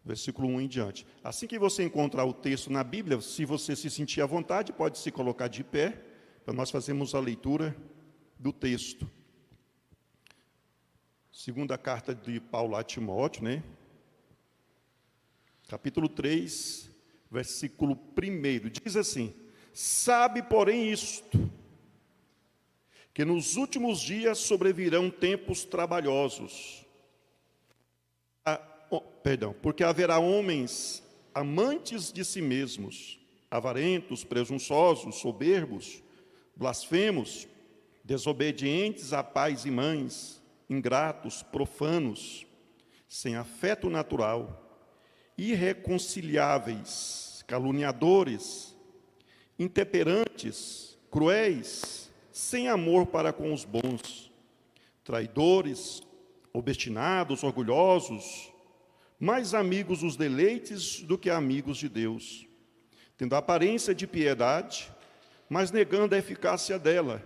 versículo 1 em diante. Assim que você encontrar o texto na Bíblia, se você se sentir à vontade, pode se colocar de pé, para nós fazermos a leitura do texto. Segunda carta de Paulo a Timóteo, né? Capítulo 3, versículo 1, diz assim: sabe, porém, isto, que nos últimos dias sobrevirão tempos trabalhosos. Porque haverá homens amantes de si mesmos, avarentos, presunçosos, soberbos, blasfemos, desobedientes a pais e mães, ingratos, profanos, sem afeto natural, irreconciliáveis, caluniadores, intemperantes, cruéis, sem amor para com os bons, traidores, obstinados, orgulhosos, mais amigos dos deleites do que amigos de Deus, tendo a aparência de piedade, mas negando a eficácia dela.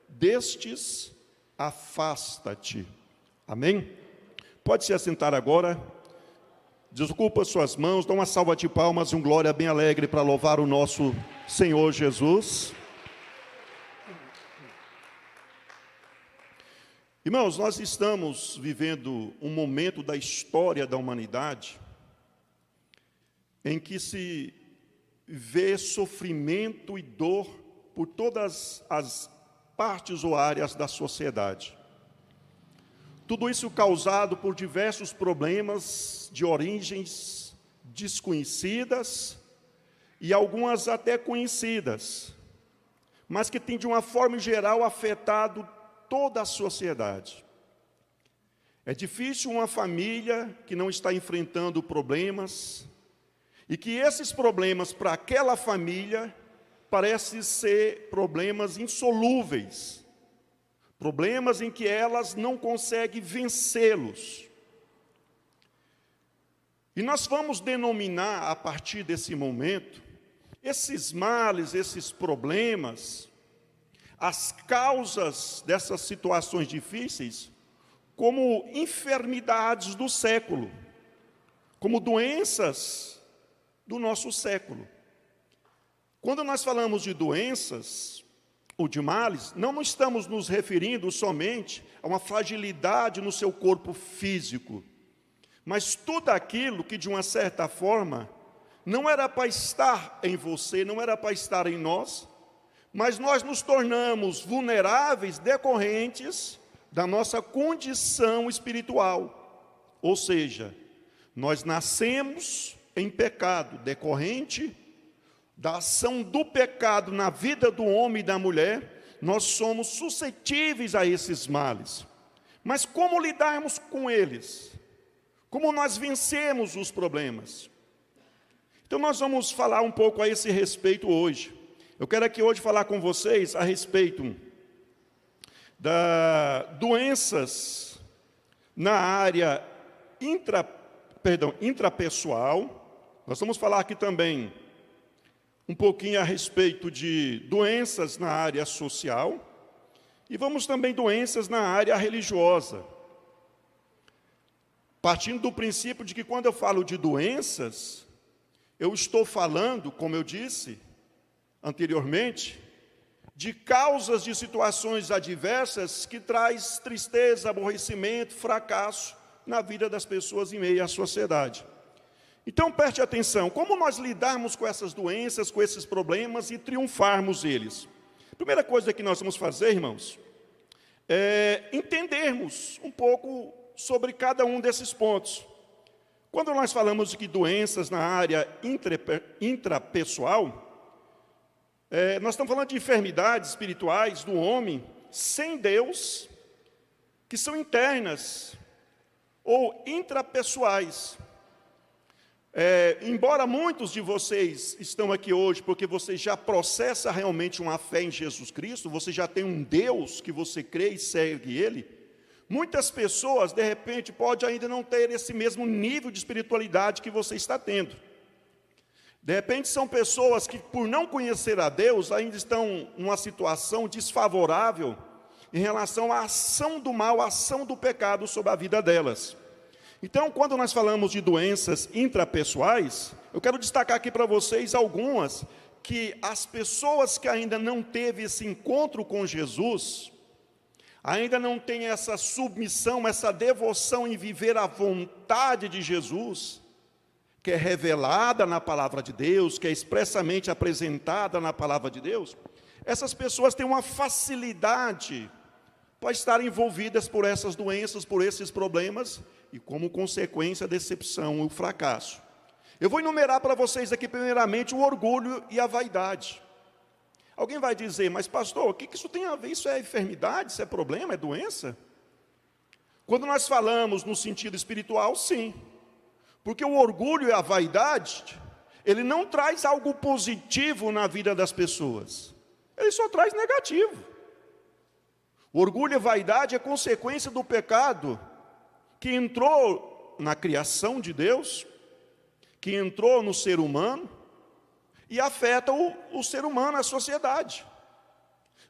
Destes, afasta-te. Amém? Pode se assentar agora. Desocupa suas mãos, dá uma salva de palmas e um glória bem alegre para louvar o nosso Senhor Jesus. Irmãos, nós estamos vivendo um momento da história da humanidade em que se vê sofrimento e dor por todas as partes ou áreas da sociedade. Tudo isso causado por diversos problemas de origens desconhecidas e algumas até conhecidas, mas que tem de uma forma geral afetado toda a sociedade. É difícil uma família que não está enfrentando problemas e que esses problemas para aquela família parecem ser problemas insolúveis, problemas em que elas não conseguem vencê-los. E nós vamos denominar, a partir desse momento, esses males, esses problemas, as causas dessas situações difíceis, como enfermidades do século, como doenças do nosso século. Quando nós falamos de doenças ou de males, não estamos nos referindo somente a uma fragilidade no seu corpo físico, mas tudo aquilo que, de uma certa forma, não era para estar em você, não era para estar em nós, mas nós nos tornamos vulneráveis decorrentes da nossa condição espiritual. Ou seja, nós nascemos em pecado, decorrente da ação do pecado na vida do homem e da mulher, nós somos suscetíveis a esses males. Mas como lidarmos com eles? Como nós vencemos os problemas? Então nós vamos falar um pouco a esse respeito hoje. Eu quero aqui hoje falar com vocês a respeito das doenças na área intrapessoal. Nós vamos falar aqui também um pouquinho a respeito de doenças na área social e vamos também doenças na área religiosa. Partindo do princípio de que quando eu falo de doenças, eu estou falando, como eu disse anteriormente, de causas de situações adversas que traz tristeza, aborrecimento, fracasso na vida das pessoas em meio à sociedade. Então preste atenção, como nós lidarmos com essas doenças, com esses problemas e triunfarmos eles? A primeira coisa que nós vamos fazer, irmãos, é entendermos um pouco sobre cada um desses pontos. Quando nós falamos de que doenças na área intrapessoal, nós estamos falando de enfermidades espirituais do homem sem Deus, que são internas ou intrapessoais. Embora muitos de vocês estão aqui hoje porque você já processa realmente uma fé em Jesus Cristo, você já tem um Deus que você crê e segue Ele, muitas pessoas, de repente, podem ainda não ter esse mesmo nível de espiritualidade que você está tendo. De repente, são pessoas que, por não conhecer a Deus, ainda estão numa situação desfavorável em relação à ação do mal, à ação do pecado sobre a vida delas. Então, quando nós falamos de doenças intrapessoais, eu quero destacar aqui para vocês algumas que as pessoas que ainda não teve esse encontro com Jesus, ainda não têm essa submissão, essa devoção em viver a vontade de Jesus, que é revelada na palavra de Deus, que é expressamente apresentada na palavra de Deus, essas pessoas têm uma facilidade para estar envolvidas por essas doenças, por esses problemas, e como consequência a decepção e o fracasso. Eu vou enumerar para vocês aqui primeiramente o orgulho e a vaidade. Alguém vai dizer, mas pastor, o que isso tem a ver? Isso é enfermidade, isso é problema, é doença? Quando nós falamos no sentido espiritual, sim. Porque o orgulho e a vaidade, ele não traz algo positivo na vida das pessoas. Ele só traz negativo. O orgulho e a vaidade é consequência do pecado que entrou na criação de Deus, que entrou no ser humano e afeta o ser humano, a sociedade.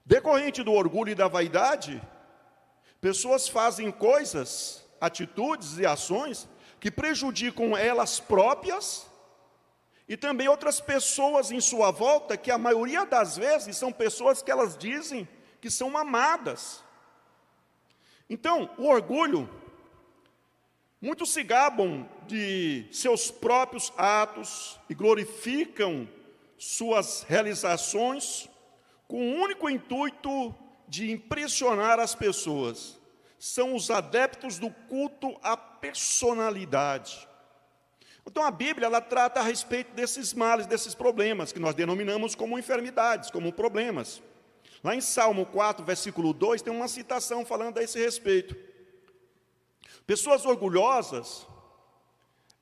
Decorrente do orgulho e da vaidade, pessoas fazem coisas, atitudes e ações que prejudicam elas próprias e também outras pessoas em sua volta, que a maioria das vezes são pessoas que elas dizem que são amadas. Então, o orgulho, muitos se gabam de seus próprios atos e glorificam suas realizações com o único intuito de impressionar as pessoas. São os adeptos do culto à personalidade. Então a Bíblia, ela trata a respeito desses males, desses problemas, que nós denominamos como enfermidades, como problemas. Lá em Salmo 4, versículo 2, tem uma citação falando a esse respeito. Pessoas orgulhosas,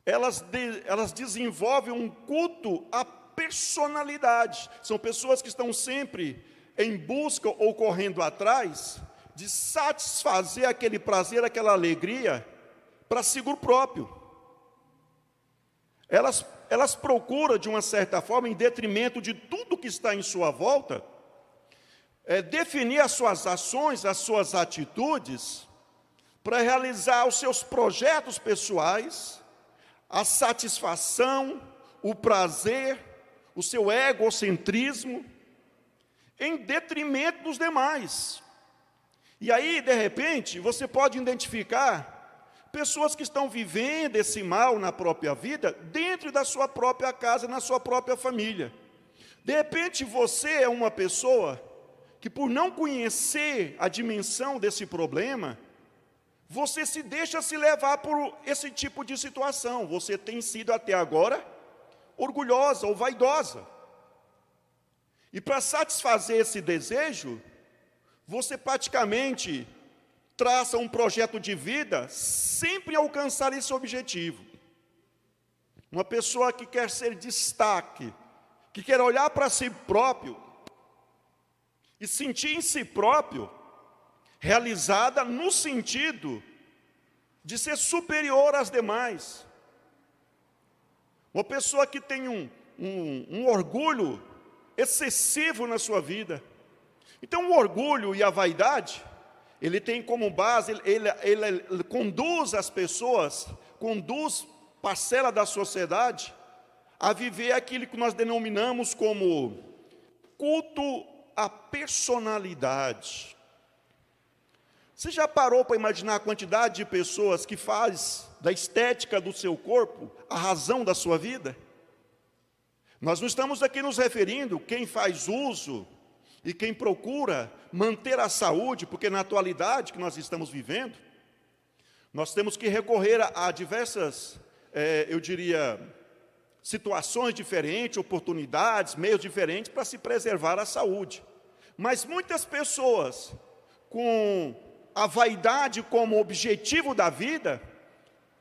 elas desenvolvem um culto à personalidade. São pessoas que estão sempre em busca ou correndo atrás de satisfazer aquele prazer, aquela alegria, para seguro próprio. Elas procuram, de uma certa forma, em detrimento de tudo que está em sua volta, definir as suas ações, as suas atitudes, para realizar os seus projetos pessoais, a satisfação, o prazer, o seu egocentrismo, em detrimento dos demais. E aí, de repente, você pode identificar pessoas que estão vivendo esse mal na própria vida, dentro da sua própria casa, na sua própria família. De repente, você é uma pessoa que, por não conhecer a dimensão desse problema, você se deixa se levar por esse tipo de situação. Você tem sido até agora orgulhosa ou vaidosa. E para satisfazer esse desejo, você praticamente traça um projeto de vida sempre alcançar esse objetivo. Uma pessoa que quer ser destaque, que quer olhar para si próprio e sentir em si próprio realizada no sentido de ser superior às demais. Uma pessoa que tem um orgulho excessivo na sua vida. Então, o orgulho e a vaidade, ele tem como base, ele conduz as pessoas, conduz parcela da sociedade a viver aquilo que nós denominamos como culto à personalidade. Você já parou para imaginar a quantidade de pessoas que faz da estética do seu corpo a razão da sua vida? Nós não estamos aqui nos referindo quem faz uso e quem procura manter a saúde, porque na atualidade que nós estamos vivendo, nós temos que recorrer a diversas, eu diria, situações diferentes, oportunidades, meios diferentes para se preservar a saúde. Mas muitas pessoas, com a vaidade como objetivo da vida,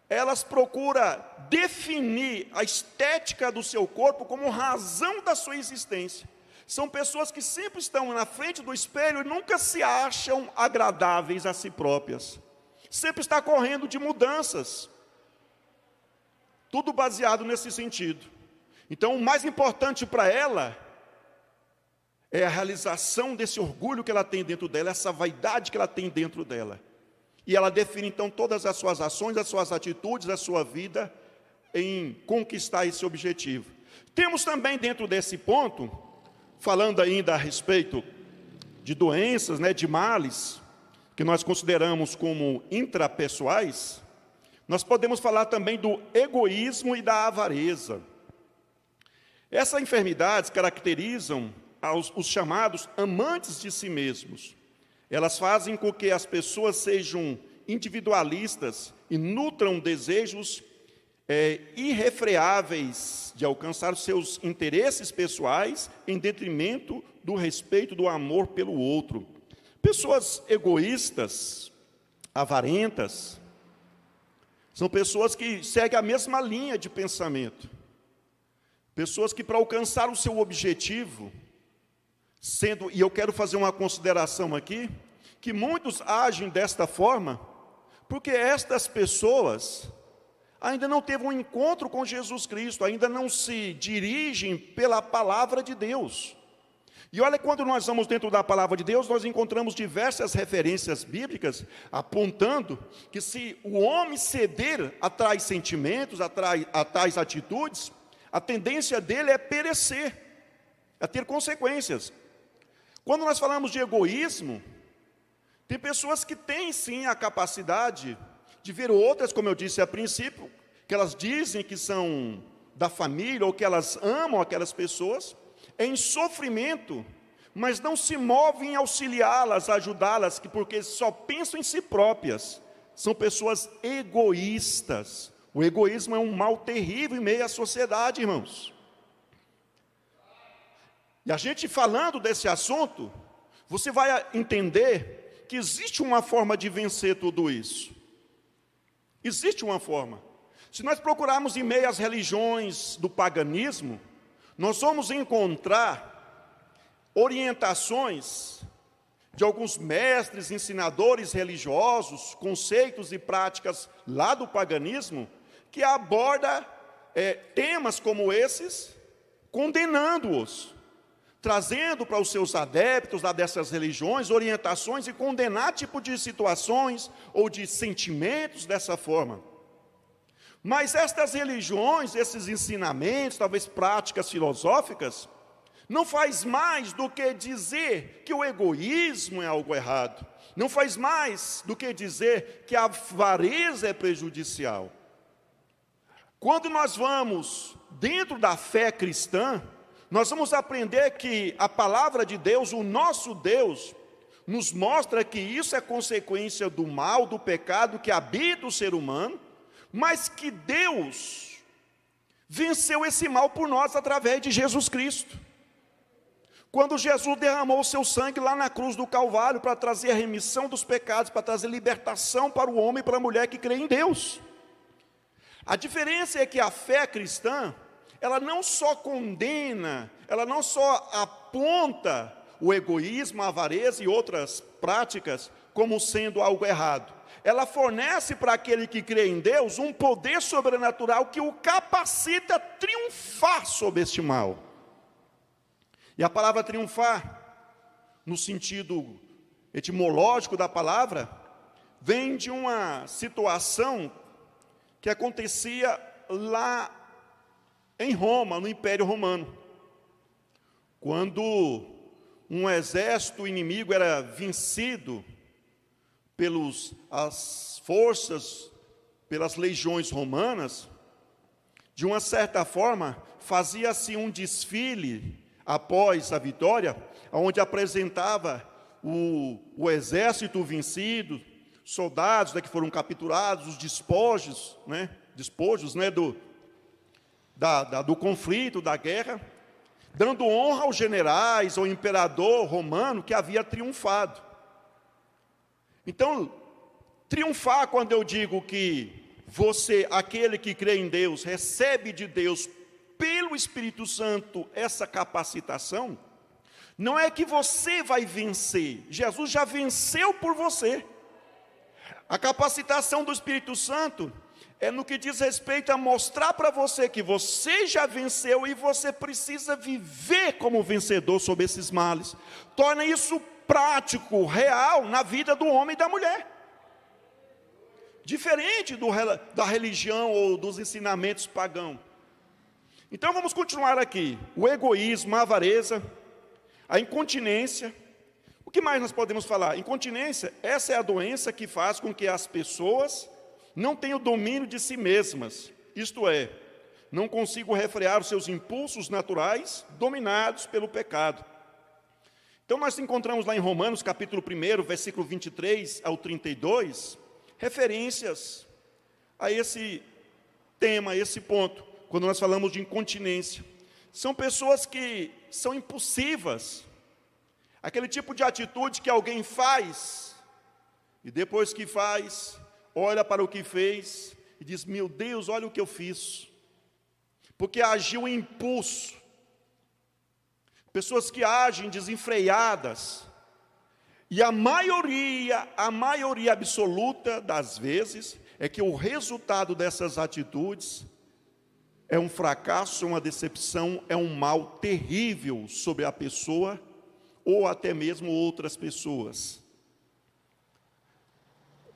elas procuram definir a estética do seu corpo como razão da sua existência. São pessoas que sempre estão na frente do espelho e nunca se acham agradáveis a si próprias. Sempre está correndo de mudanças. Tudo baseado nesse sentido. Então, o mais importante para ela é a realização desse orgulho que ela tem dentro dela, essa vaidade que ela tem dentro dela. E ela define então todas as suas ações, as suas atitudes, a sua vida em conquistar esse objetivo. Temos também dentro desse ponto, falando ainda a respeito de doenças, de males, que nós consideramos como intrapessoais, nós podemos falar também do egoísmo e da avareza. Essas enfermidades caracterizam os chamados amantes de si mesmos. Elas fazem com que as pessoas sejam individualistas e nutram desejos irrefreáveis de alcançar seus interesses pessoais em detrimento do respeito, do amor pelo outro. Pessoas egoístas, avarentas, são pessoas que seguem a mesma linha de pensamento. Pessoas que, para alcançar o seu objetivo, e eu quero fazer uma consideração aqui, que muitos agem desta forma, porque estas pessoas ainda não teve um encontro com Jesus Cristo, ainda não se dirigem pela palavra de Deus. E olha, quando nós vamos dentro da palavra de Deus, nós encontramos diversas referências bíblicas apontando que se o homem ceder a tais sentimentos, a tais atitudes, a tendência dele é perecer, é ter consequências. Quando nós falamos de egoísmo, tem pessoas que têm sim a capacidade de ver outras, como eu disse a princípio, que elas dizem que são da família ou que elas amam aquelas pessoas, em sofrimento, mas não se movem em auxiliá-las, ajudá-las, porque só pensam em si próprias. São pessoas egoístas. O egoísmo é um mal terrível em meio à sociedade, irmãos. E a gente falando desse assunto, você vai entender que existe uma forma de vencer tudo isso. Existe uma forma. Se nós procurarmos em meio às religiões do paganismo, nós vamos encontrar orientações de alguns mestres, ensinadores religiosos, conceitos e práticas lá do paganismo, que aborda temas como esses, condenando-os, trazendo para os seus adeptos lá dessas religiões orientações e condenar tipo de situações ou de sentimentos dessa forma. Mas estas religiões, esses ensinamentos, talvez práticas filosóficas, não faz mais do que dizer que o egoísmo é algo errado. Não faz mais do que dizer que a avareza é prejudicial. Quando nós vamos dentro da fé cristã, nós vamos aprender que a palavra de Deus, o nosso Deus, nos mostra que isso é consequência do mal, do pecado que habita o ser humano, mas que Deus venceu esse mal por nós através de Jesus Cristo. Quando Jesus derramou o seu sangue lá na cruz do Calvário para trazer a remissão dos pecados, para trazer libertação para o homem e para a mulher que crê em Deus. A diferença é que a fé cristã, ela não só condena, ela não só aponta o egoísmo, a avareza e outras práticas como sendo algo errado. Ela fornece para aquele que crê em Deus um poder sobrenatural que o capacita a triunfar sobre este mal. E a palavra triunfar, no sentido etimológico da palavra, vem de uma situação que acontecia lá em Roma, no Império Romano. Quando um exército inimigo era vencido pelas forças, pelas legiões romanas, de uma certa forma, fazia-se um desfile após a vitória, onde apresentava o exército vencido, soldados que foram capturados, os despojos, do conflito, da guerra, dando honra aos generais, ao imperador romano que havia triunfado. Então, triunfar, quando eu digo que você, aquele que crê em Deus, recebe de Deus pelo Espírito Santo essa capacitação, não é que você vai vencer, Jesus já venceu por você. A capacitação do Espírito Santo é no que diz respeito a mostrar para você que você já venceu e você precisa viver como vencedor sobre esses males. Torna isso prático, real, na vida do homem e da mulher. diferente da religião ou dos ensinamentos pagãos. Então vamos continuar aqui. O egoísmo, a avareza, a incontinência. O que mais nós podemos falar? Incontinência, essa é a doença que faz com que as pessoas não tenham domínio de si mesmas. Isto é, não consigam refrear os seus impulsos naturais dominados pelo pecado. Então nós encontramos lá em Romanos, capítulo 1, versículo 23 ao 32, referências a esse tema, a esse ponto, quando nós falamos de incontinência. São pessoas que são impulsivas, aquele tipo de atitude que alguém faz, e depois que faz, olha para o que fez, e diz, meu Deus, olha o que eu fiz, porque agiu em impulso. Pessoas que agem desenfreadas, e a maioria absoluta das vezes, é que o resultado dessas atitudes é um fracasso, uma decepção, é um mal terrível sobre a pessoa, ou até mesmo outras pessoas.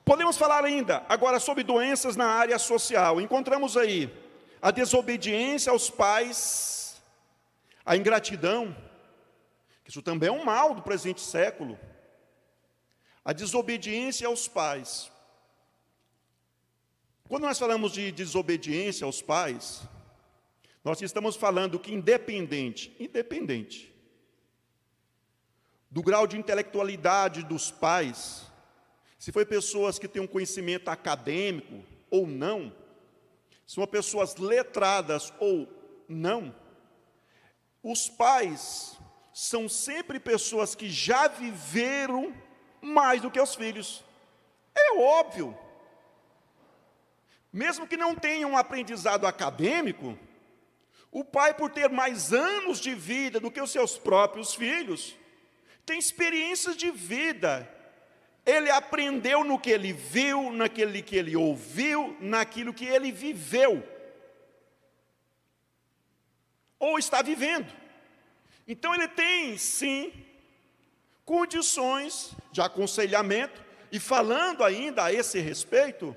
Podemos falar ainda, agora, sobre doenças na área social. Encontramos aí a desobediência aos pais, a ingratidão, isso também é um mal do presente século. A desobediência aos pais. Quando nós falamos de desobediência aos pais, nós estamos falando que independente do grau de intelectualidade dos pais, se foi pessoas que têm um conhecimento acadêmico ou não, se são pessoas letradas ou não, os pais são sempre pessoas que já viveram mais do que os filhos. É óbvio. Mesmo que não tenham um aprendizado acadêmico, o pai, por ter mais anos de vida do que os seus próprios filhos, tem experiências de vida. Ele aprendeu no que ele viu, naquele que ele ouviu, naquilo que ele viveu. Ou está vivendo. Então ele tem, sim, condições de aconselhamento, e falando ainda a esse respeito,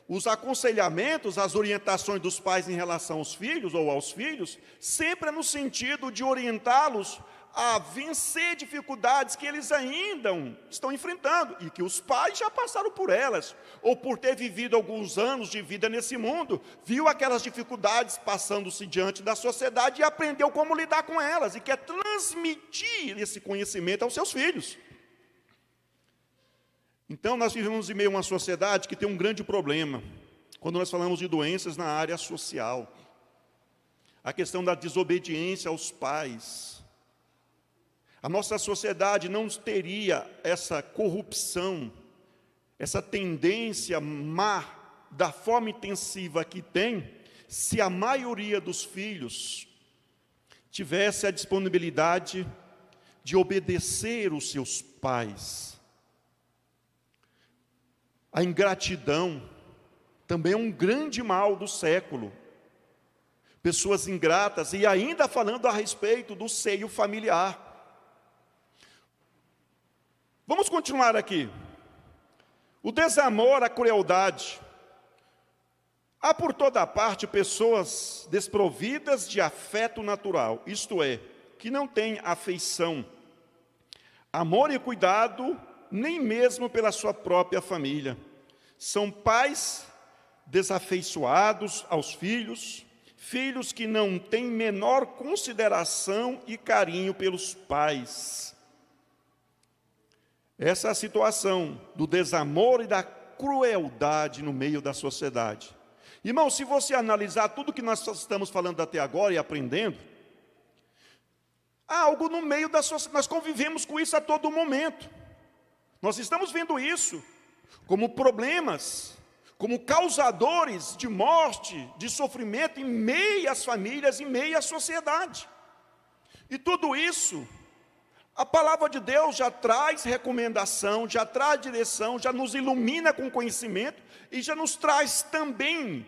os aconselhamentos, as orientações dos pais em relação aos filhos ou aos filhos, sempre é no sentido de orientá-los a vencer dificuldades que eles ainda estão enfrentando, e que os pais já passaram por elas, ou por ter vivido alguns anos de vida nesse mundo, viu aquelas dificuldades passando-se diante da sociedade e aprendeu como lidar com elas, e quer transmitir esse conhecimento aos seus filhos. Então nós vivemos em meio a uma sociedade que tem um grande problema, quando nós falamos de doenças na área social. A questão da desobediência aos pais. A nossa sociedade não teria essa corrupção, essa tendência má, da forma intensiva que tem, se a maioria dos filhos tivesse a disponibilidade de obedecer os seus pais. A ingratidão também é um grande mal do século. Pessoas ingratas, e ainda falando a respeito do seio familiar. Vamos continuar aqui. O desamor, a crueldade. Há por toda parte pessoas desprovidas de afeto natural, isto é, que não têm afeição, amor e cuidado, nem mesmo pela sua própria família. São pais desafeiçoados aos filhos, filhos que não têm menor consideração e carinho pelos pais. Essa é a situação do desamor e da crueldade no meio da sociedade. Irmão, se você analisar tudo que nós estamos falando até agora e aprendendo, há algo no meio da sociedade, nós convivemos com isso a todo momento. Nós estamos vendo isso como problemas, como causadores de morte, de sofrimento em meio às famílias, em meio à sociedade. E tudo isso, a palavra de Deus já traz recomendação, já traz direção, já nos ilumina com conhecimento e já nos traz também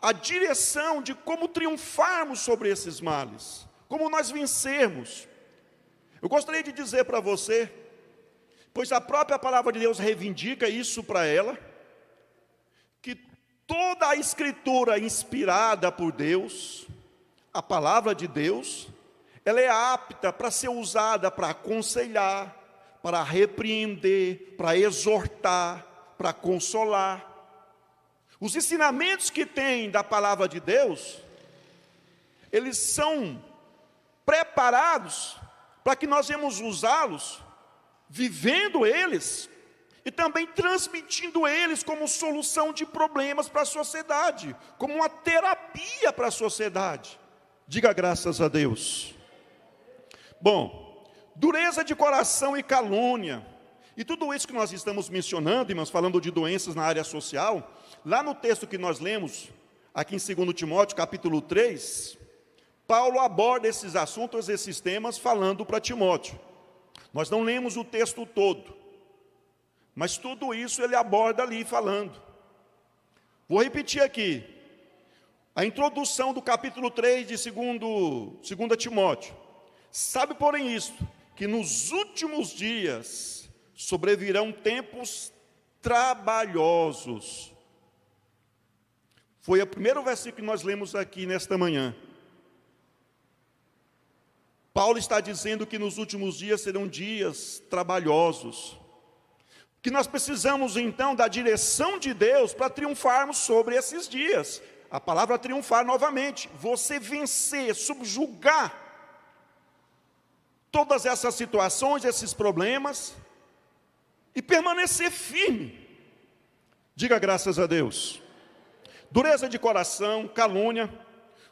a direção de como triunfarmos sobre esses males, como nós vencermos. Eu gostaria de dizer para você, pois a própria palavra de Deus reivindica isso para ela, Toda a Escritura inspirada por Deus, a palavra de Deus, ela é apta para ser usada para aconselhar, para repreender, para exortar, para consolar. Os ensinamentos que tem da palavra de Deus, eles são preparados para que nós vamos usá-los, vivendo eles, e também transmitindo eles como solução de problemas para a sociedade, como uma terapia para a sociedade. Diga graças a Deus. Bom, dureza de coração e calúnia, e tudo isso que nós estamos mencionando, irmãos, falando de doenças na área social, lá no texto que nós lemos, aqui em 2 Timóteo, capítulo 3, Paulo aborda esses assuntos, esses temas, falando para Timóteo. Nós não lemos o texto todo, mas tudo isso ele aborda ali falando. Vou repetir aqui. A introdução do capítulo 3 de 2 Timóteo. Sabe, porém, isto, que nos últimos dias sobrevirão tempos trabalhosos. Foi o primeiro versículo que nós lemos aqui nesta manhã. Paulo está dizendo que nos últimos dias serão dias trabalhosos. Que nós precisamos então da direção de Deus para triunfarmos sobre esses dias. A palavra triunfar novamente, você vencer, subjugar todas essas situações, esses problemas, e permanecer firme. Diga graças a Deus. Dureza de coração, calúnia,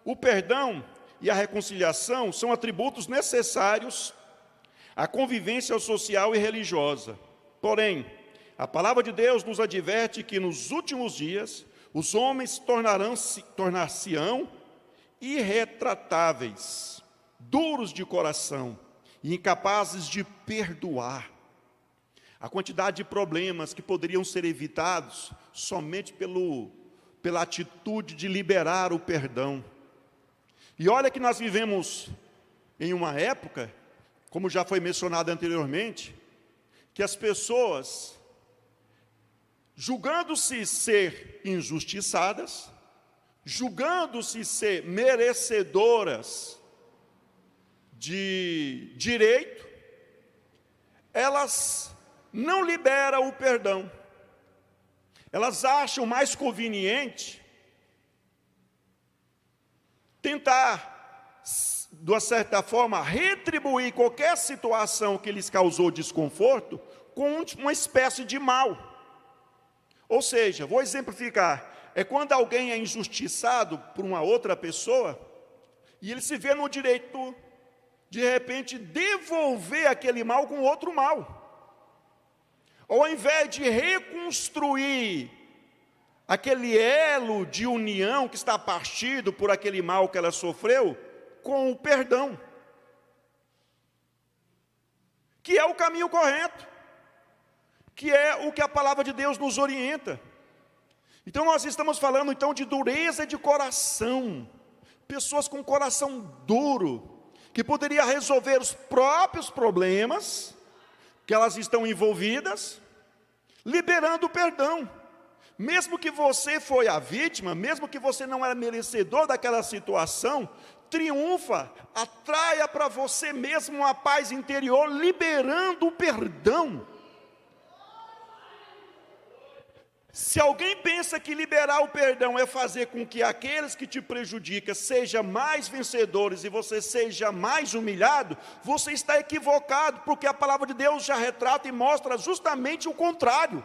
o perdão e a reconciliação são atributos necessários à convivência social e religiosa. Porém, a palavra de Deus nos adverte que nos últimos dias os homens tornar-se-ão irretratáveis, duros de coração e incapazes de perdoar. A quantidade de problemas que poderiam ser evitados somente pela atitude de liberar o perdão. E olha que nós vivemos em uma época, como já foi mencionado anteriormente, que as pessoas, julgando-se ser injustiçadas, julgando-se ser merecedoras de direito, elas não liberam o perdão. Elas acham mais conveniente tentar, de uma certa forma, retribuir qualquer situação que lhes causou desconforto com uma espécie de mal. Ou seja, vou exemplificar, é quando alguém é injustiçado por uma outra pessoa, e ele se vê no direito, de repente, devolver aquele mal com outro mal. Ou ao invés de reconstruir aquele elo de união que está partido por aquele mal que ela sofreu, com o perdão, que é o caminho correto, que é o que a palavra de Deus nos orienta. Então nós estamos falando então de dureza de coração, pessoas com coração duro, que poderia resolver os próprios problemas que elas estão envolvidas, liberando o perdão. Mesmo que você foi a vítima, mesmo que você não era merecedor daquela situação, triunfa, atraia para você mesmo uma paz interior, liberando o perdão. Se alguém pensa que liberar o perdão é fazer com que aqueles que te prejudicam sejam mais vencedores e você seja mais humilhado, você está equivocado, porque a palavra de Deus já retrata e mostra justamente o contrário.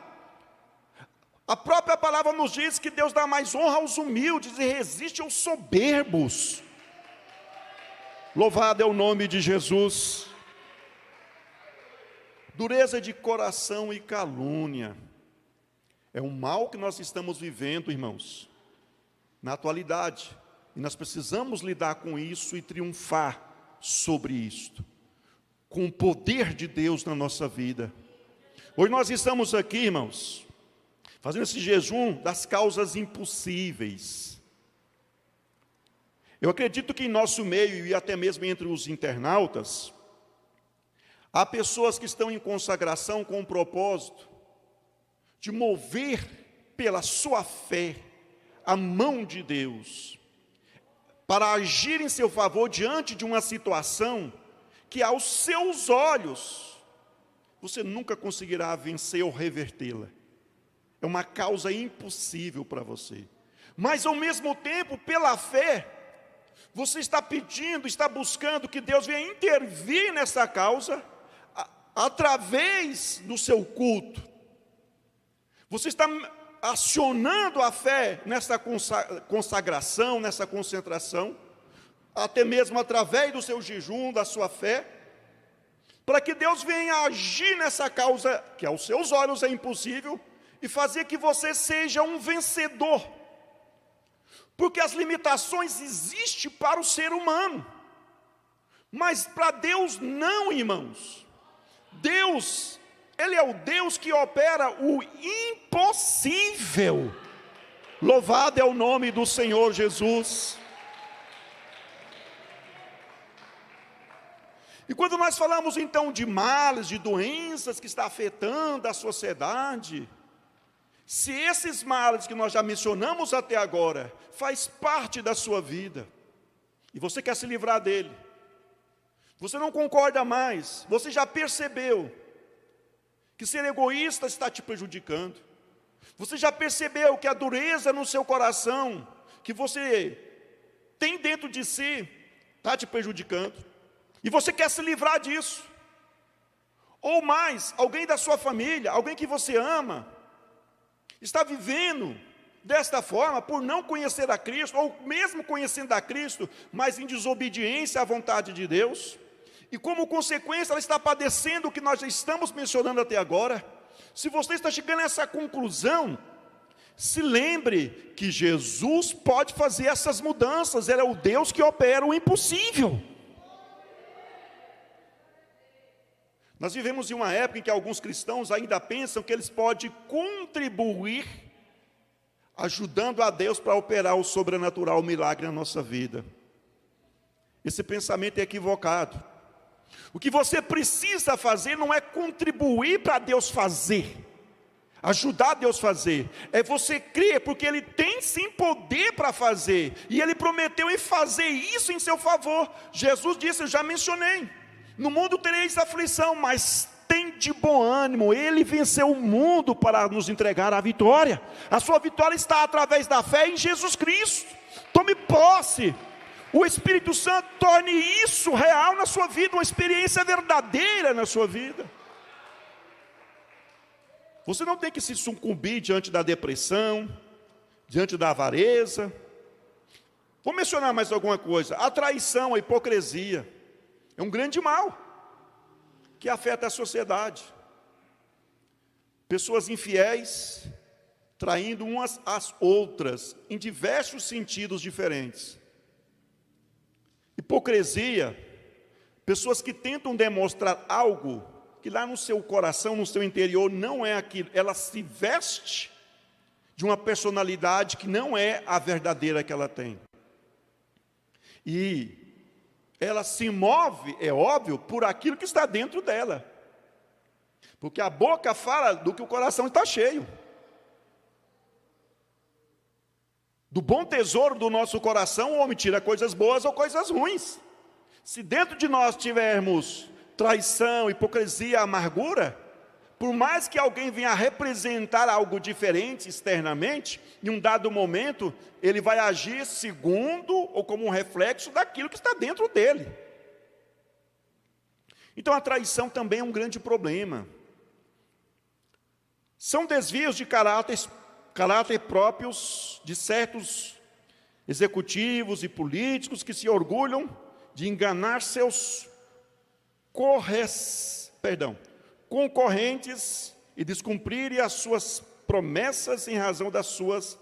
A própria palavra nos diz que Deus dá mais honra aos humildes e resiste aos soberbos. Louvado é o nome de Jesus. Dureza de coração e calúnia. É um mal que nós estamos vivendo, irmãos, na atualidade. E nós precisamos lidar com isso e triunfar sobre isto, com o poder de Deus na nossa vida. Hoje nós estamos aqui, irmãos, fazendo esse jejum das causas impossíveis. Eu acredito que em nosso meio, e até mesmo entre os internautas, há pessoas que estão em consagração com o propósito de mover pela sua fé a mão de Deus para agir em seu favor diante de uma situação que aos seus olhos você nunca conseguirá vencer ou revertê-la. É uma causa impossível para você. Mas ao mesmo tempo, pela fé, você está pedindo, está buscando que Deus venha intervir nessa causa através do seu culto. Você está acionando a fé nessa consagração, nessa concentração, até mesmo através do seu jejum, da sua fé, para que Deus venha agir nessa causa, que aos seus olhos é impossível, e fazer que você seja um vencedor. Porque as limitações existem para o ser humano, mas para Deus não, irmãos. Deus, Ele é o Deus que opera o impossível. Louvado é o nome do Senhor Jesus. E quando nós falamos então de males, de doenças que está afetando a sociedade, se esses males que nós já mencionamos até agora, faz parte da sua vida, e você quer se livrar dele, você não concorda mais, você já percebeu que ser egoísta está te prejudicando, você já percebeu que a dureza no seu coração, que você tem dentro de si, está te prejudicando, e você quer se livrar disso, ou mais, alguém da sua família, alguém que você ama, está vivendo desta forma por não conhecer a Cristo, ou mesmo conhecendo a Cristo, mas em desobediência à vontade de Deus, e como consequência ela está padecendo o que nós já estamos mencionando até agora. Se você está chegando a essa conclusão, se lembre que Jesus pode fazer essas mudanças, Ele é o Deus que opera o impossível. Nós vivemos em uma época em que alguns cristãos ainda pensam que eles podem contribuir ajudando a Deus para operar o sobrenatural, o milagre na nossa vida. Esse pensamento é equivocado. O que você precisa fazer não é contribuir para Deus fazer, ajudar Deus a fazer, é você crer, porque Ele tem sim poder para fazer, e Ele prometeu em fazer isso em seu favor. Jesus disse, eu já mencionei, no mundo tereis aflição, mas tem de bom ânimo, Ele venceu o mundo para nos entregar a vitória. A sua vitória está através da fé em Jesus Cristo. Tome posse, o Espírito Santo torne isso real na sua vida, uma experiência verdadeira na sua vida. Você não tem que se sucumbir diante da depressão, diante da avareza. Vou mencionar mais alguma coisa. A traição, a hipocrisia é um grande mal que afeta a sociedade. Pessoas infiéis, traindo umas às outras, em diversos sentidos diferentes. Hipocrisia, pessoas que tentam demonstrar algo que lá no seu coração, no seu interior, não é aquilo. Ela se veste de uma personalidade que não é a verdadeira que ela tem. E ela se move, é óbvio, por aquilo que está dentro dela. Porque a boca fala do que o coração está cheio. Do bom tesouro do nosso coração, o homem tira coisas boas ou coisas ruins. Se dentro de nós tivermos traição, hipocrisia, amargura, por mais que alguém venha representar algo diferente externamente, em um dado momento, ele vai agir segundo ou como um reflexo daquilo que está dentro dele. Então a traição também é um grande problema. São desvios de caráter próprios de certos executivos e políticos que se orgulham de enganar seus concorrentes e descumprirem as suas promessas em razão das suas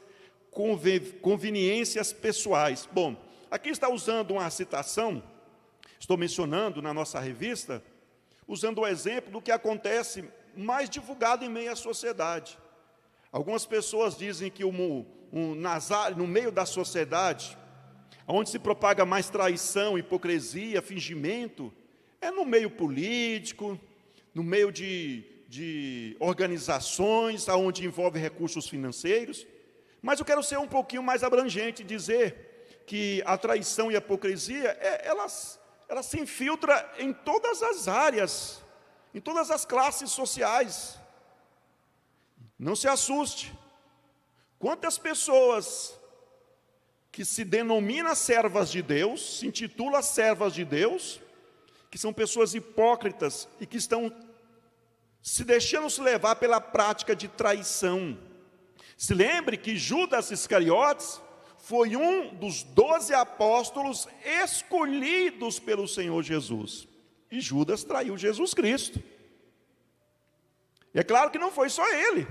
conveniências pessoais. Bom, aqui está usando uma citação, estou mencionando na nossa revista, usando o exemplo do que acontece mais divulgado em meio à sociedade. Algumas pessoas dizem que no meio da sociedade, onde se propaga mais traição, hipocrisia, fingimento, é no meio político, no meio de organizações, onde envolve recursos financeiros. Mas eu quero ser um pouquinho mais abrangente e dizer que a traição e a hipocrisia, elas se infiltram em todas as áreas, em todas as classes sociais. Não se assuste. Quantas pessoas que se denominam servas de Deus, se intitulam servas de Deus, que são pessoas hipócritas e que estão se deixando se levar pela prática de traição. Se lembre que Judas Iscariotes foi um dos 12 apóstolos escolhidos pelo Senhor Jesus. E Judas traiu Jesus Cristo. E é claro que não foi só ele.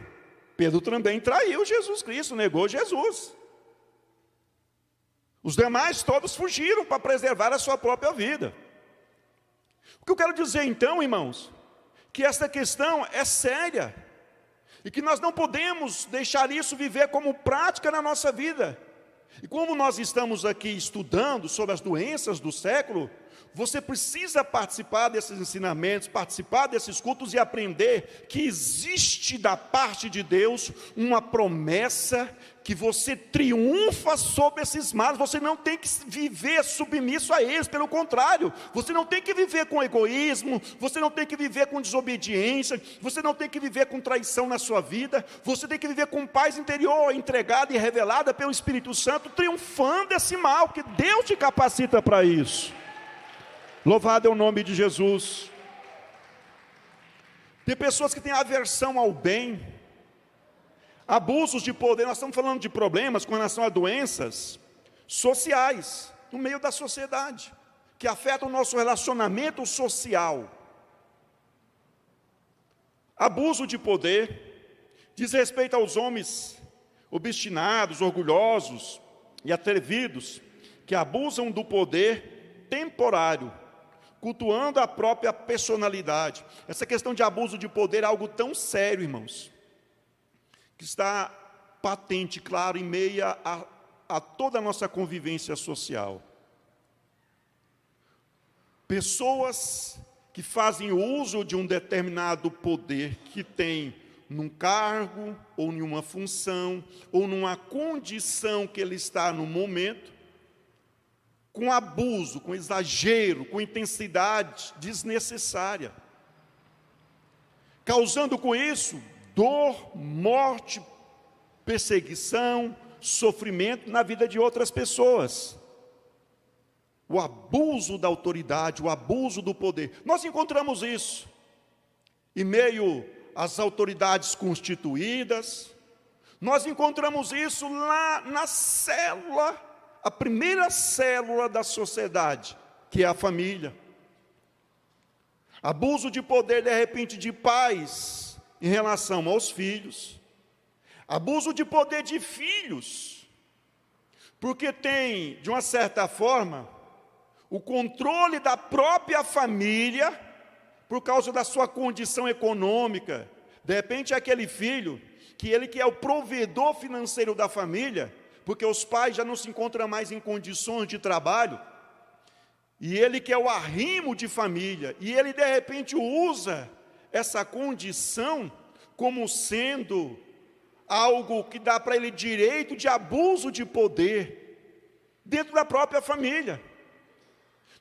Pedro também traiu Jesus Cristo, negou Jesus. Os demais todos fugiram para preservar a sua própria vida. O que eu quero dizer então, irmãos, que essa questão é séria. E que nós não podemos deixar isso viver como prática na nossa vida. E como nós estamos aqui estudando sobre as doenças do século, você precisa participar desses ensinamentos, participar desses cultos e aprender que existe da parte de Deus uma promessa que você triunfa sobre esses males. Você não tem que viver submisso a eles, pelo contrário, você não tem que viver com egoísmo, você não tem que viver com desobediência, você não tem que viver com traição na sua vida, você tem que viver com paz interior, entregada e revelada pelo Espírito Santo, triunfando desse mal, que Deus te capacita para isso. Louvado é o nome de Jesus. Tem pessoas que têm aversão ao bem, abusos de poder. Nós estamos falando de problemas com relação a doenças sociais, no meio da sociedade, que afetam o nosso relacionamento social. Abuso de poder diz respeito aos homens obstinados, orgulhosos e atrevidos, que abusam do poder temporário, cultuando a própria personalidade. Essa questão de abuso de poder é algo tão sério, irmãos, que está patente, claro, em meio a toda a nossa convivência social. Pessoas que fazem uso de um determinado poder que tem num cargo, ou em uma função, ou numa condição que ele está no momento, com abuso, com exagero, com intensidade desnecessária, causando com isso dor, morte, perseguição, sofrimento na vida de outras pessoas. O abuso da autoridade, o abuso do poder. Nós encontramos isso em meio às autoridades constituídas, nós encontramos isso lá na célula, a primeira célula da sociedade, que é a família. Abuso de poder, de repente, de pais em relação aos filhos. Abuso de poder de filhos, porque tem, de uma certa forma, o controle da própria família, por causa da sua condição econômica. De repente, é aquele filho, que ele que é o provedor financeiro da família, porque os pais já não se encontram mais em condições de trabalho, e ele que é o arrimo de família, e ele de repente usa essa condição como sendo algo que dá para ele direito de abuso de poder dentro da própria família.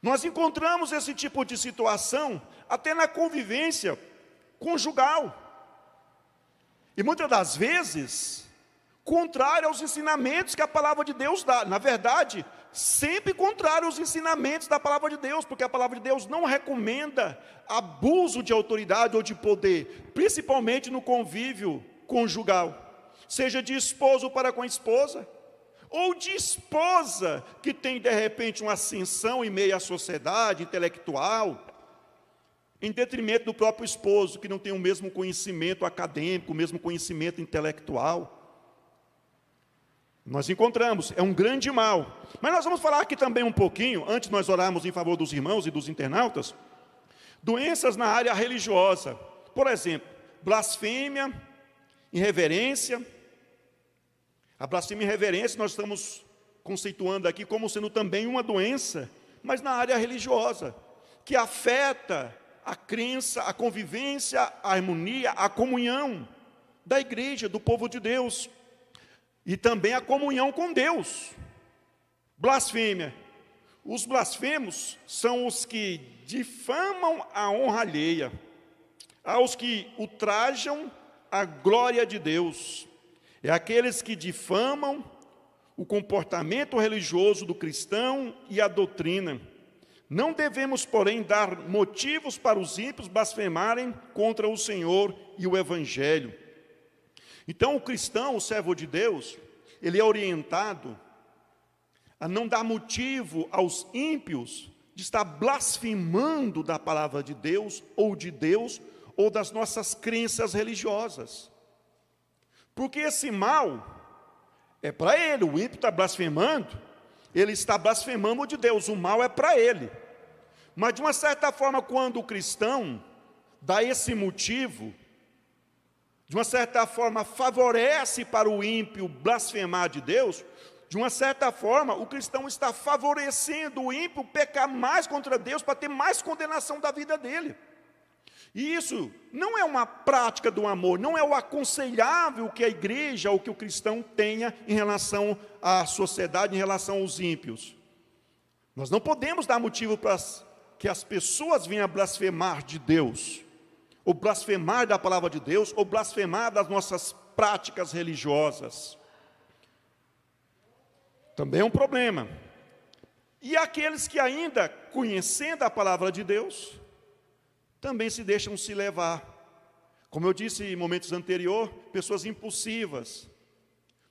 Nós encontramos esse tipo de situação até na convivência conjugal, e muitas das vezes contrário aos ensinamentos que a palavra de Deus dá. Na verdade, sempre contrário aos ensinamentos da palavra de Deus, porque a palavra de Deus não recomenda abuso de autoridade ou de poder, principalmente no convívio conjugal, seja de esposo para com a esposa, ou de esposa que tem de repente uma ascensão em meio à sociedade intelectual, em detrimento do próprio esposo, que não tem o mesmo conhecimento acadêmico, o mesmo conhecimento intelectual. Nós encontramos, é um grande mal. Mas nós vamos falar aqui também um pouquinho, antes de nós orarmos em favor dos irmãos e dos internautas, doenças na área religiosa. Por exemplo, blasfêmia, irreverência. A blasfêmia e irreverência nós estamos conceituando aqui como sendo também uma doença, mas na área religiosa, que afeta a crença, a convivência, a harmonia, a comunhão da igreja, do povo de Deus. e também a comunhão com Deus. Blasfêmia. Os blasfemos são os que difamam a honra alheia, aos que ultrajam a glória de Deus. É aqueles que difamam o comportamento religioso do cristão e a doutrina. Não devemos, porém, dar motivos para os ímpios blasfemarem contra o Senhor e o Evangelho. Então, o cristão, o servo de Deus, ele é orientado a não dar motivo aos ímpios de estar blasfemando da palavra de Deus, ou das nossas crenças religiosas. Porque esse mal é para ele. O ímpio está blasfemando, ele está blasfemando de Deus, o mal é para ele. Mas de uma certa forma, quando o cristão dá esse motivo, de uma certa forma favorece para o ímpio blasfemar de Deus, de uma certa forma o cristão está favorecendo o ímpio pecar mais contra Deus para ter mais condenação da vida dele. E isso não é uma prática do amor, não é o aconselhável que a igreja ou que o cristão tenha em relação à sociedade, em relação aos ímpios. Nós não podemos dar motivo para que as pessoas venham a blasfemar de Deus, ou blasfemar da palavra de Deus, ou blasfemar das nossas práticas religiosas. Também é um problema. E aqueles que ainda, conhecendo a palavra de Deus, também se deixam se levar. Como eu disse em momentos anteriores, pessoas impulsivas,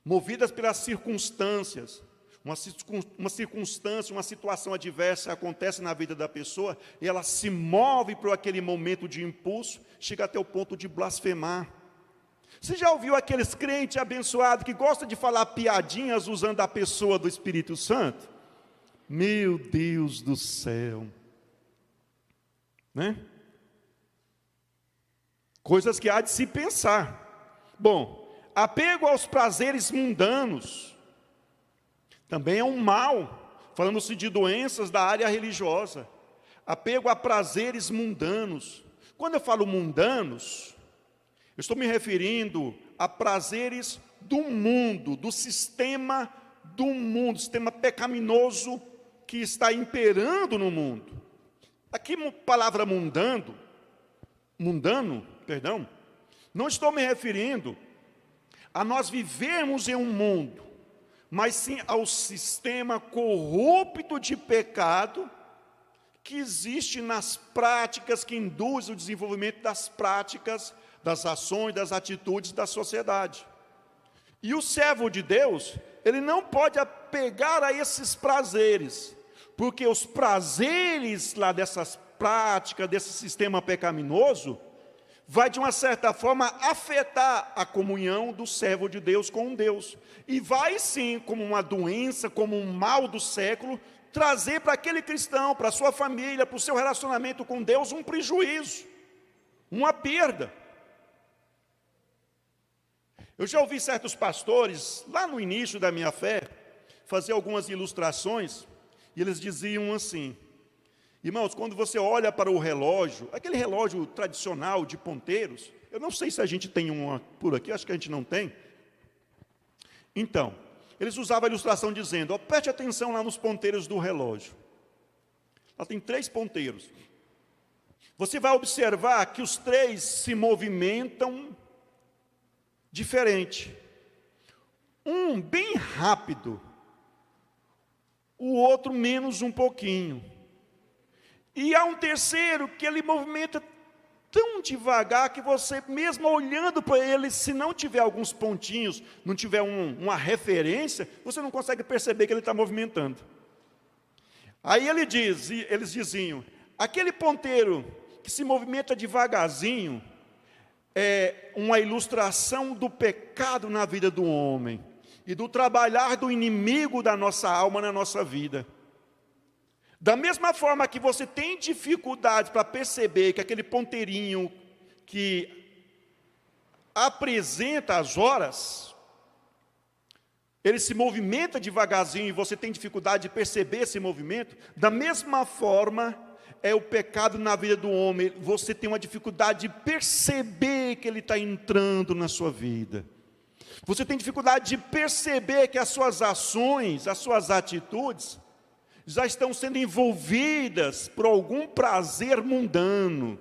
movidas pelas circunstâncias. Uma circunstância, uma situação adversa acontece na vida da pessoa, e ela se move por aquele momento de impulso, chega até o ponto de blasfemar. Você já ouviu aqueles crentes abençoados que gostam de falar piadinhas usando a pessoa do Espírito Santo? Meu Deus do céu! Né? Coisas que há de se pensar. Bom, apego aos prazeres mundanos também é um mal, falando-se de doenças da área religiosa. Apego a prazeres mundanos. Quando eu falo mundanos, eu estou me referindo a prazeres do mundo, do sistema pecaminoso que está imperando no mundo. Aqui, a palavra mundano, não estou me referindo a nós vivermos em um mundo, mas sim ao sistema corrupto de pecado que existe nas práticas, que induz o desenvolvimento das práticas, das ações, das atitudes da sociedade. E o servo de Deus, ele não pode apegar a esses prazeres, porque os prazeres lá dessas práticas, desse sistema pecaminoso, vai de uma certa forma afetar a comunhão do servo de Deus com Deus. E vai sim, como uma doença, como um mal do século, trazer para aquele cristão, para a sua família, para o seu relacionamento com Deus, um prejuízo, uma perda. Eu já ouvi certos pastores, lá no início da minha fé, fazer algumas ilustrações, e eles diziam assim: irmãos, quando você olha para o relógio, aquele relógio tradicional de ponteiros, eu não sei se a gente tem uma por aqui, acho que a gente não tem. Então, eles usavam a ilustração dizendo: preste atenção lá nos ponteiros do relógio. Lá tem 3 ponteiros. Você vai observar que os 3 se movimentam diferente. Um bem rápido, o outro menos um pouquinho. E há um terceiro que ele movimenta tão devagar que você, mesmo olhando para ele, se não tiver alguns pontinhos, não tiver uma referência, você não consegue perceber que ele está movimentando. Aí eles diziam: aquele ponteiro que se movimenta devagarzinho é uma ilustração do pecado na vida do homem e do trabalhar do inimigo da nossa alma na nossa vida. Da mesma forma que você tem dificuldade para perceber que aquele ponteirinho que apresenta as horas, ele se movimenta devagarzinho e você tem dificuldade de perceber esse movimento, da mesma forma é o pecado na vida do homem. Você tem uma dificuldade de perceber que ele está entrando na sua vida. Você tem dificuldade de perceber que as suas ações, as suas atitudes, já estão sendo envolvidas por algum prazer mundano.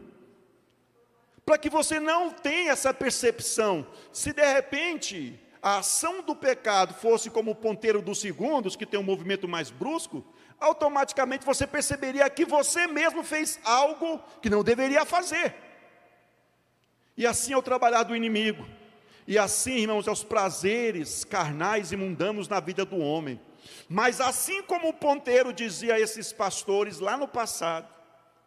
Para que você não tenha essa percepção, se de repente a ação do pecado fosse como o ponteiro dos segundos, que tem um movimento mais brusco, automaticamente você perceberia que você mesmo fez algo que não deveria fazer. E assim é o trabalhar do inimigo. E assim, irmãos, é os prazeres carnais e mundanos na vida do homem. Mas assim como o ponteiro dizia a esses pastores lá no passado,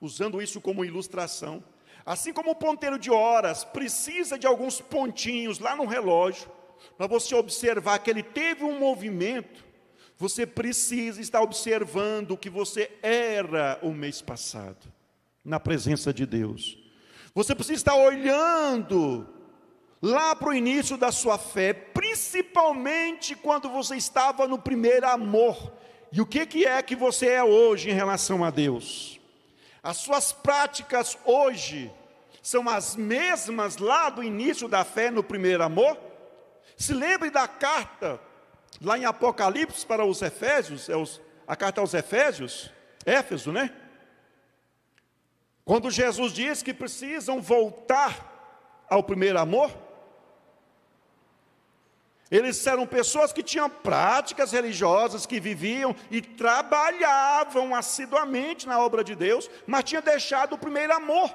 usando isso como ilustração, assim como o ponteiro de horas precisa de alguns pontinhos lá no relógio, para você observar que ele teve um movimento, você precisa estar observando o que você era o mês passado, na presença de Deus. Você precisa estar olhando lá para o início da sua fé, principalmente quando você estava no primeiro amor. E o que é que você é hoje em relação a Deus? As suas práticas hoje são as mesmas lá do início da fé no primeiro amor? Se lembre da carta, lá em Apocalipse para os Efésios, a carta aos Efésios, Éfeso, né? Quando Jesus diz que precisam voltar ao primeiro amor, eles eram pessoas que tinham práticas religiosas, que viviam e trabalhavam assiduamente na obra de Deus, mas tinham deixado o primeiro amor.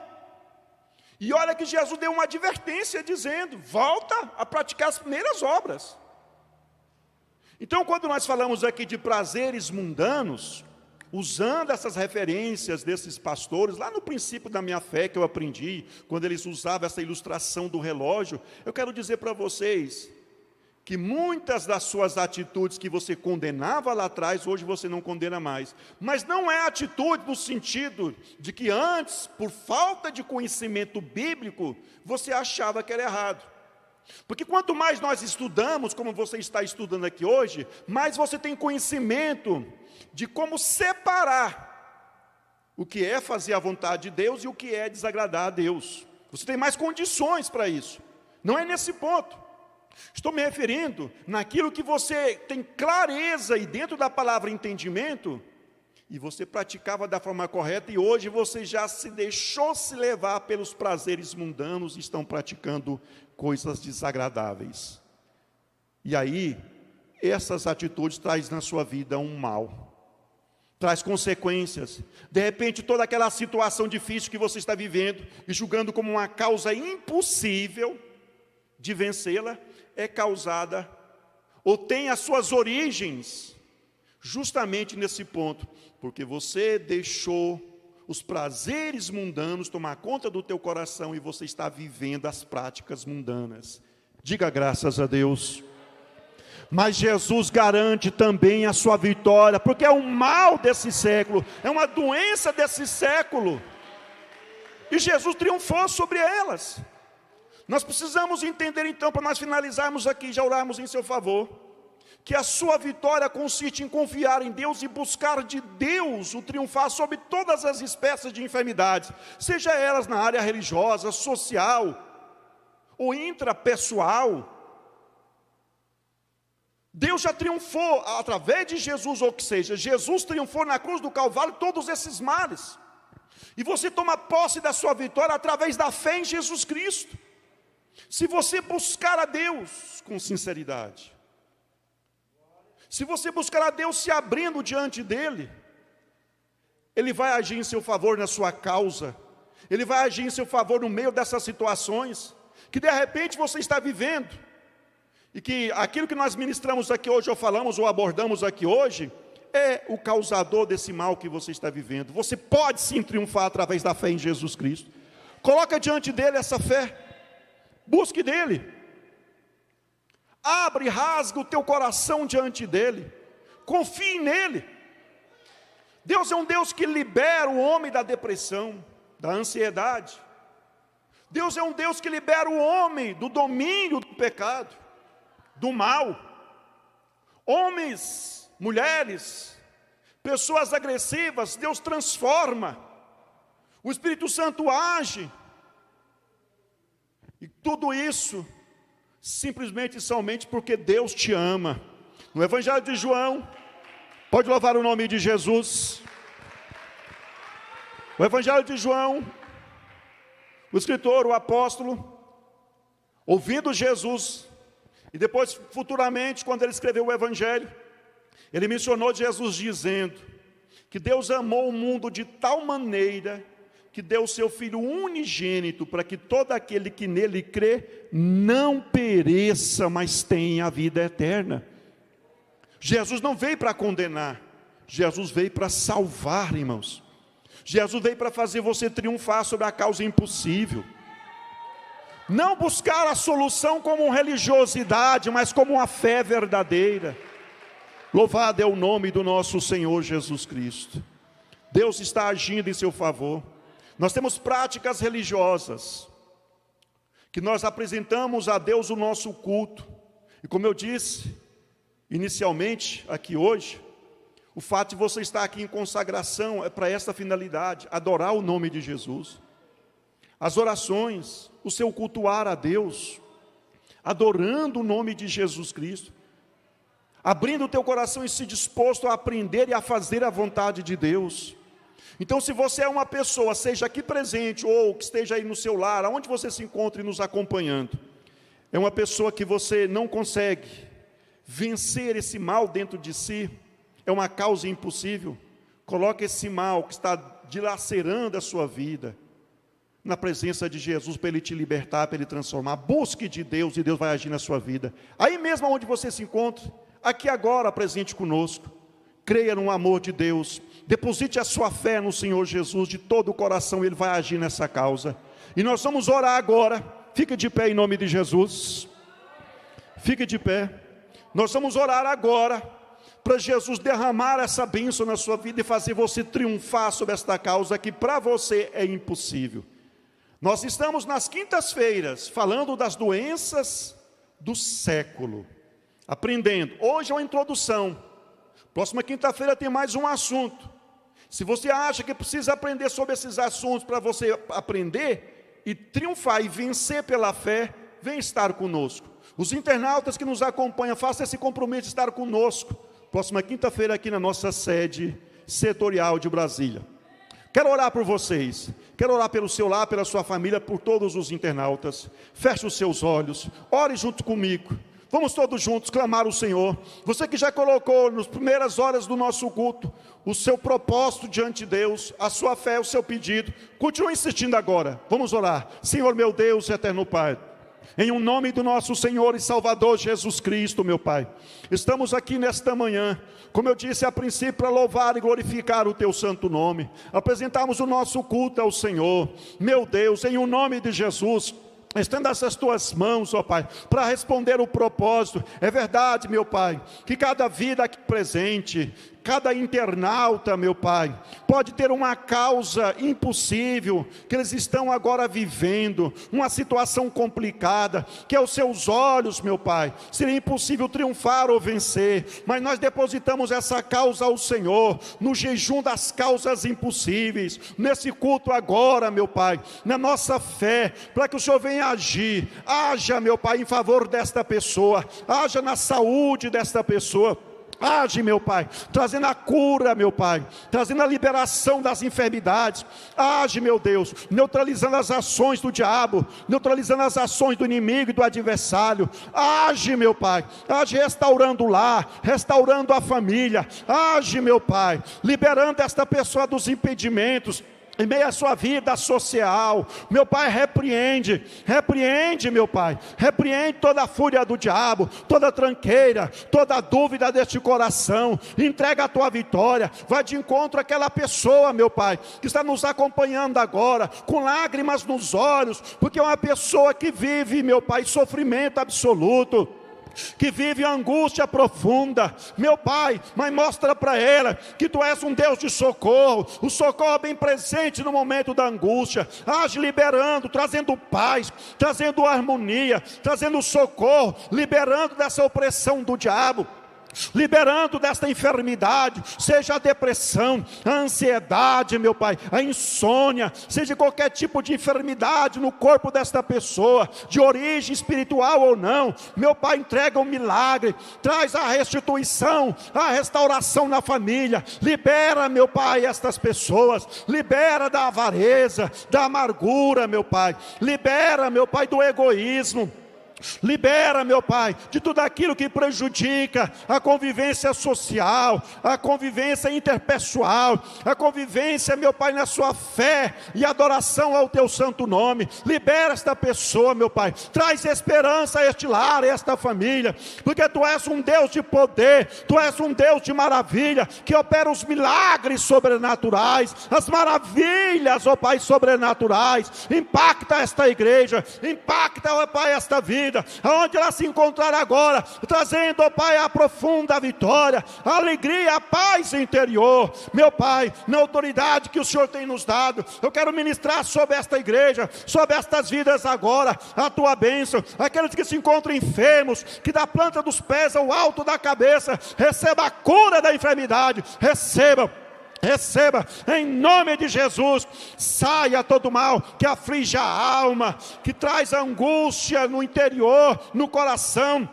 E olha que Jesus deu uma advertência dizendo, volta a praticar as primeiras obras. Então, quando nós falamos aqui de prazeres mundanos, usando essas referências desses pastores, lá no princípio da minha fé que eu aprendi, quando eles usavam essa ilustração do relógio, eu quero dizer para vocês que muitas das suas atitudes que você condenava lá atrás, hoje você não condena mais. Mas não é atitude no sentido de que antes, por falta de conhecimento bíblico, você achava que era errado. Porque quanto mais nós estudamos, como você está estudando aqui hoje, mais você tem conhecimento de como separar o que é fazer a vontade de Deus e o que é desagradar a Deus. Você tem mais condições para isso. Não é nesse ponto. Estou me referindo naquilo que você tem clareza e dentro da palavra entendimento, e você praticava da forma correta, e hoje você já se deixou se levar pelos prazeres mundanos e estão praticando coisas desagradáveis. E aí, essas atitudes trazem na sua vida um mal, traz consequências. De repente, toda aquela situação difícil que você está vivendo, e julgando como uma causa impossível de vencê-la, é causada, ou tem as suas origens, justamente nesse ponto, porque você deixou os prazeres mundanos tomar conta do teu coração, e você está vivendo as práticas mundanas. Diga graças a Deus. Mas Jesus garante também a sua vitória, porque é um mal desse século, é uma doença desse século, e Jesus triunfou sobre elas. Nós precisamos entender então, para nós finalizarmos aqui, já orarmos em seu favor, que a sua vitória consiste em confiar em Deus e buscar de Deus o triunfar sobre todas as espécies de enfermidades, seja elas na área religiosa, social ou intrapessoal. Deus já triunfou através de Jesus, ou que seja, Jesus triunfou na cruz do Calvário todos esses males, e você toma posse da sua vitória através da fé em Jesus Cristo. Se você buscar a Deus com sinceridade, se você buscar a Deus se abrindo diante dEle, Ele vai agir em seu favor na sua causa, Ele vai agir em seu favor no meio dessas situações, que de repente você está vivendo, e que aquilo que nós ministramos aqui hoje, ou falamos, ou abordamos aqui hoje, é o causador desse mal que você está vivendo. Você pode sim triunfar através da fé em Jesus Cristo. Coloca diante dEle essa fé. Busque dEle, abre e rasga o teu coração diante dEle, confie nele. Deus é um Deus que libera o homem da depressão, da ansiedade. Deus é um Deus que libera o homem do domínio do pecado, do mal. Homens, mulheres, pessoas agressivas, Deus transforma. O Espírito Santo age. E tudo isso simplesmente e somente porque Deus te ama. No Evangelho de João, pode louvar o nome de Jesus. O Evangelho de João, o escritor, o apóstolo, ouvindo Jesus, e depois futuramente, quando ele escreveu o Evangelho, ele mencionou Jesus dizendo que Deus amou o mundo de tal maneira que deu o seu Filho unigênito para que todo aquele que nele crê não pereça, mas tenha a vida eterna. Jesus não veio para condenar, Jesus veio para salvar, irmãos. Jesus veio para fazer você triunfar sobre a causa impossível. Não buscar a solução como religiosidade, mas como uma fé verdadeira. Louvado é o nome do nosso Senhor Jesus Cristo. Deus está agindo em seu favor. Nós temos práticas religiosas, que nós apresentamos a Deus o nosso culto. E como eu disse, inicialmente, aqui hoje, o fato de você estar aqui em consagração é para esta finalidade, adorar o nome de Jesus. As orações, o seu cultuar a Deus, adorando o nome de Jesus Cristo, abrindo o teu coração e se disposto a aprender e a fazer a vontade de Deus. Então, se você é uma pessoa, seja aqui presente ou que esteja aí no seu lar, aonde você se encontre nos acompanhando, é uma pessoa que você não consegue vencer esse mal dentro de si, é uma causa impossível, coloque esse mal que está dilacerando a sua vida na presença de Jesus, para Ele te libertar, para Ele transformar. Busque de Deus e Deus vai agir na sua vida. Aí mesmo onde você se encontra, aqui agora presente conosco, creia no amor de Deus, deposite a sua fé no Senhor Jesus de todo o coração, Ele vai agir nessa causa. E nós vamos orar agora. Fique de pé em nome de Jesus. Fique de pé. Nós vamos orar agora para Jesus derramar essa bênção na sua vida e fazer você triunfar sobre esta causa que para você é impossível. Nós estamos nas quintas-feiras falando das doenças do século, aprendendo. Hoje é uma introdução. Próxima quinta-feira tem mais um assunto. Se você acha que precisa aprender sobre esses assuntos para você aprender e triunfar e vencer pela fé, vem estar conosco. Os internautas que nos acompanham, façam esse compromisso de estar conosco. Próxima quinta-feira aqui na nossa sede setorial de Brasília. Quero orar por vocês, quero orar pelo seu lar, pela sua família, por todos os internautas. Feche os seus olhos, ore junto comigo. Vamos todos juntos clamar ao Senhor. Você que já colocou nas primeiras horas do nosso culto o seu propósito diante de Deus, a sua fé, o seu pedido, continue insistindo agora. Vamos orar. Senhor meu Deus, eterno Pai, em o nome do nosso Senhor e Salvador Jesus Cristo, meu Pai, estamos aqui nesta manhã, como eu disse a princípio, para louvar e glorificar o Teu santo nome, apresentarmos o nosso culto ao Senhor. Meu Deus, em o nome de Jesus, estenda essas Tuas mãos, ó Pai, para responder o propósito. É verdade, meu Pai, que cada vida aqui presente, cada internauta, meu Pai, pode ter uma causa impossível, que eles estão agora vivendo, uma situação complicada, que aos seus olhos, meu Pai, seria impossível triunfar ou vencer, mas nós depositamos essa causa ao Senhor, no jejum das causas impossíveis, nesse culto agora, meu Pai, na nossa fé, para que o Senhor venha agir, haja, meu Pai, em favor desta pessoa, haja na saúde desta pessoa, age, meu Pai, trazendo a cura, meu Pai, trazendo a liberação das enfermidades. Age, meu Deus, neutralizando as ações do diabo, neutralizando as ações do inimigo e do adversário. Age, meu Pai, age restaurando o lar, restaurando a família. Age, meu Pai, liberando esta pessoa dos impedimentos em meio à sua vida social. Meu Pai, repreende, meu Pai, repreende toda a fúria do diabo, toda a tranqueira, toda a dúvida deste coração, entrega a tua vitória, vai de encontro àquela pessoa, meu Pai, que está nos acompanhando agora, com lágrimas nos olhos, porque é uma pessoa que vive, meu Pai, sofrimento absoluto, que vive angústia profunda, meu Pai, mas mostra para ela que Tu és um Deus de socorro, o socorro bem presente no momento da angústia. Age liberando, trazendo paz, trazendo harmonia, trazendo socorro, liberando dessa opressão do diabo. liberando desta enfermidade, seja a depressão, a ansiedade, meu Pai, a insônia, seja qualquer tipo de enfermidade no corpo desta pessoa, de origem espiritual ou não, meu Pai, entrega um milagre, traz a restituição, a restauração na família, libera, meu Pai, estas pessoas, libera da avareza, da amargura, meu Pai, libera, meu Pai, do egoísmo, libera, meu Pai, de tudo aquilo que prejudica a convivência social, a convivência interpessoal, a convivência, meu Pai, na sua fé e adoração ao teu santo nome. Libera esta pessoa, meu Pai, traz esperança a este lar, a esta família, porque tu és um Deus de poder, tu és um Deus de maravilha, que opera os milagres sobrenaturais, as maravilhas, ó Pai, sobrenaturais. Impacta esta igreja, impacta, ó Pai, esta vida, aonde ela se encontrar agora, trazendo, ó Pai, a profunda vitória, a alegria, a paz interior, meu Pai, na autoridade que o Senhor tem nos dado. Eu quero ministrar sobre esta igreja, sobre estas vidas agora, a tua bênção. Aqueles que se encontram enfermos, que da planta dos pés ao alto da cabeça, receba a cura da enfermidade, receba, em nome de Jesus. Saia todo mal que aflige a alma, que traz angústia no interior, no coração,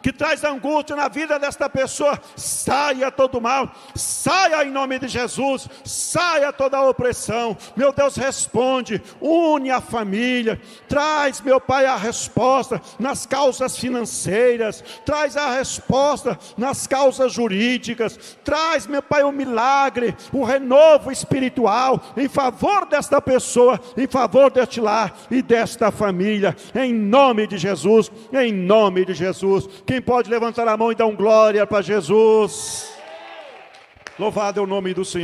que traz angústia na vida desta pessoa. Saia todo mal, saia em nome de Jesus, saia toda a opressão. Meu Deus, responde, une a família, traz, meu Pai, a resposta nas causas financeiras, traz a resposta nas causas jurídicas, traz, meu Pai, o milagre, o renovo espiritual em favor desta pessoa, em favor deste lar e desta família, em nome de Jesus, em nome de Jesus. Quem pode levantar a mão e dar glória para Jesus? Louvado é o nome do Senhor.